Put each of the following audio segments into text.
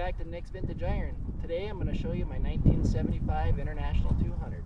back to Nick's Vintage Iron. Today I'm going to show you my 1975 International 200.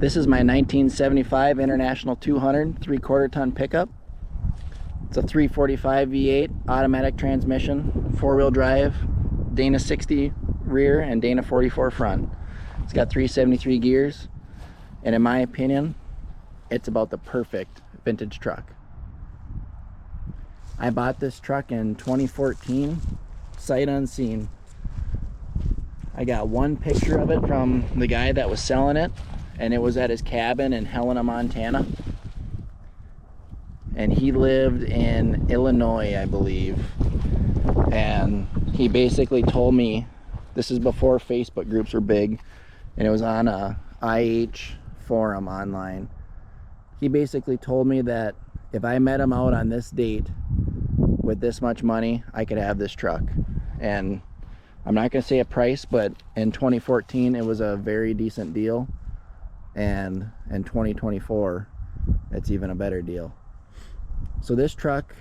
This is my 1975 International 200 3/4 ton pickup. It's a 345 V8 automatic transmission, 4-wheel drive, Dana 60 rear and Dana 44 front. It's got 373 gears, and in my opinion, it's about the perfect vintage truck. I bought this truck in 2014, sight unseen. I got one picture of it from the guy that was selling it, and it was at his cabin in Helena, Montana. And he lived in Illinois, I believe. And he basically told me, this is before Facebook groups were big, and it was on a IH forum online. He basically told me that if I met him out on this date with this much money, I could have this truck. And I'm not gonna say a price, but in 2014 it was a very decent deal. And in 2024 it's even a better deal. So this truck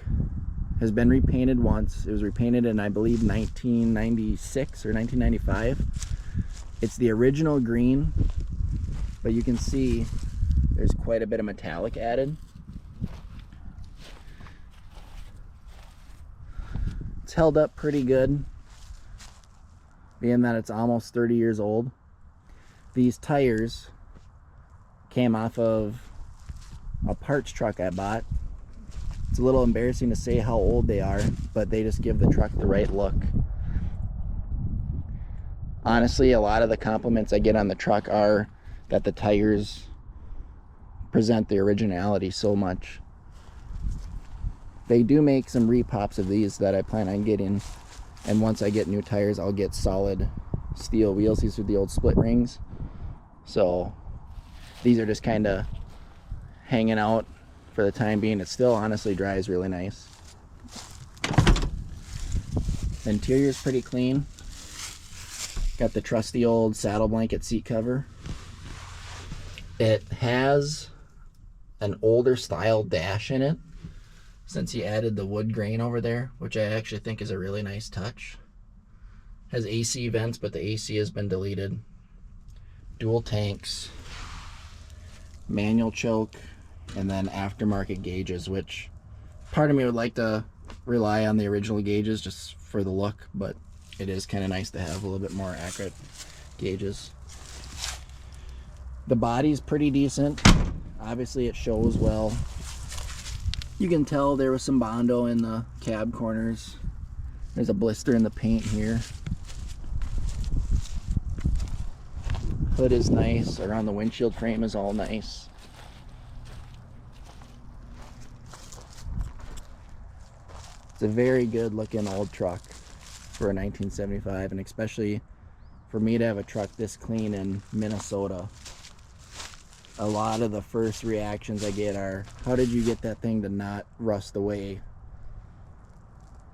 has been repainted once. It was repainted in, I believe, 1996 or 1995. It's the original green, but you can see there's quite a bit of metallic added. It's held up pretty good, being that it's almost 30 years old. These tires came off of a parts truck I bought. It's a little embarrassing to say how old they are, but they just give the truck the right look. Honestly, a lot of the compliments I get on the truck are that the tires present the originality so much. They do make some repops of these that I plan on getting, and once I get new tires, I'll get solid steel wheels. These are the old split rings, so these are just kind of hanging out for the time being. It still honestly dries really nice. The interior is pretty clean. Got the trusty old saddle blanket seat cover. It has an older style dash in it, since he added the wood grain over there, which I actually think is a really nice touch. Has AC vents, but the AC has been deleted. Dual tanks, manual choke, and then aftermarket gauges, which part of me would like to rely on the original gauges just for the look, but it is kind of nice to have a little bit more accurate gauges. The body's pretty decent. Obviously it shows well. You can tell there was some Bondo in the cab corners. There's a blister in the paint here. Hood is nice. Around the windshield frame is all nice. It's a very good looking old truck for a 1975, and especially for me to have a truck this clean in Minnesota. A lot of the first reactions I get are, how did you get that thing to not rust away?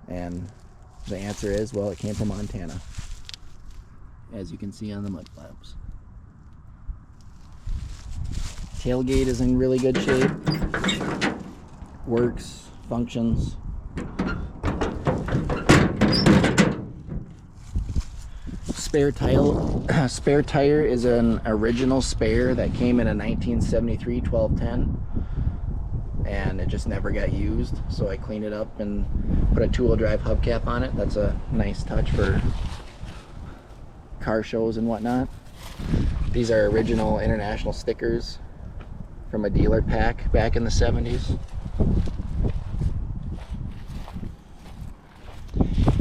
And the answer is, well, it came from Montana, as you can see on the mud flaps. Tailgate is in really good shape. Works, functions. Spare tire is an original spare that came in a 1973 1210, and it just never got used, so I cleaned it up and put a two-wheel drive hubcap on it. That's a nice touch for car shows and whatnot. These are original International stickers from a dealer pack back in the 70s.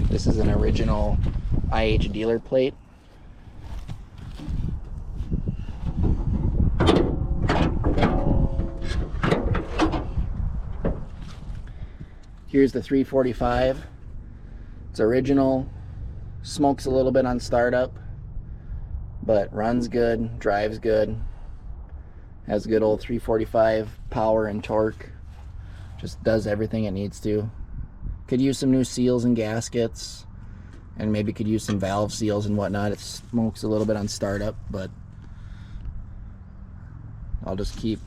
This is an original IH dealer plate. Here's the 345. It's original, smokes a little bit on startup, but runs good, drives good, has good old 345 power and torque, just does everything it needs to. Could use some new seals and gaskets, and maybe could use some valve seals and whatnot. It smokes a little bit on startup, but I'll just keep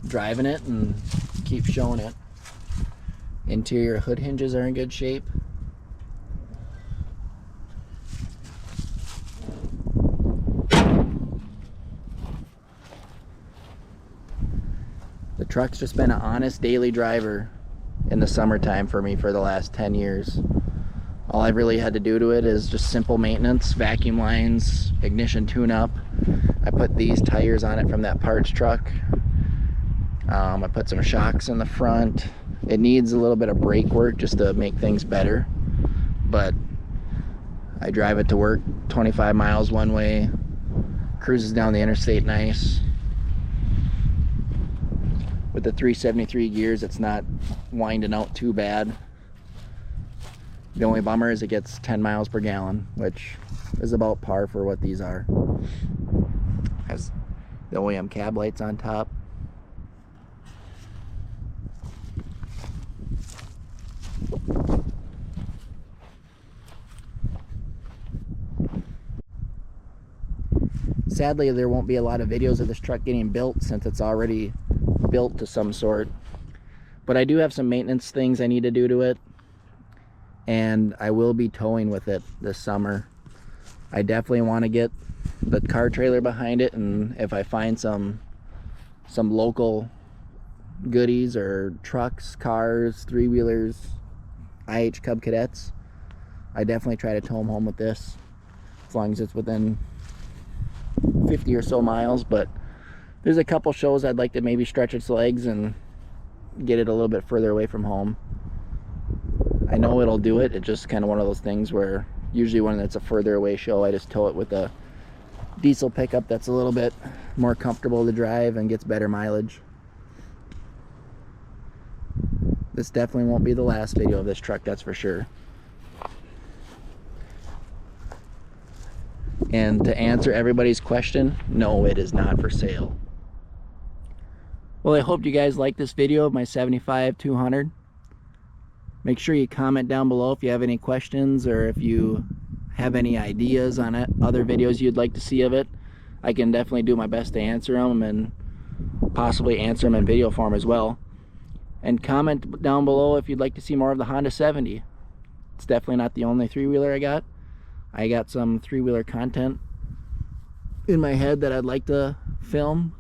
driving it and keep showing it. Interior hood hinges are in good shape. The truck's just been an honest daily driver in the summertime for me for the last 10 years. All I've really had to do to it is just simple maintenance, vacuum lines, ignition tune-up. I put these tires on it from that parts truck. I put some shocks in the front. It needs a little bit of brake work just to make things better, but I drive it to work 25 miles one way, cruises down the interstate nice. With the 373 gears, it's not winding out too bad. The only bummer is it gets 10 miles per gallon, which is about par for what these are. Has the OEM cab lights on top. Sadly, there won't be a lot of videos of this truck getting built since it's already built to some sort. But I do have some maintenance things I need to do to it, and I will be towing with it this summer. I definitely want to get the car trailer behind it, and if I find some local goodies or trucks, cars, three-wheelers, IH Cub Cadets, I definitely try to tow them home with this, as long as it's within 50 or so miles. But there's a couple shows I'd like to maybe stretch its legs and get it a little bit further away from home. I know it'll do it. It's just kind of one of those things where usually when it's a further away show, I just tow it with a diesel pickup that's a little bit more comfortable to drive and gets better mileage. This definitely won't be the last video of this truck, that's for sure. And to answer everybody's question, no, it is not for sale. Well, I hope you guys liked this video of my 75-200. Make sure you comment down below if you have any questions or if you have any ideas on it, other videos you'd like to see of it. I can definitely do my best to answer them and possibly answer them in video form as well. And comment down below if you'd like to see more of the Honda 70. It's definitely not the only three-wheeler I got. I got some three-wheeler content in my head that I'd like to film,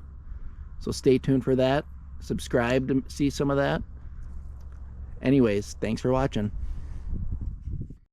so stay tuned for that. Subscribe to see some of that. Anyways, thanks for watching.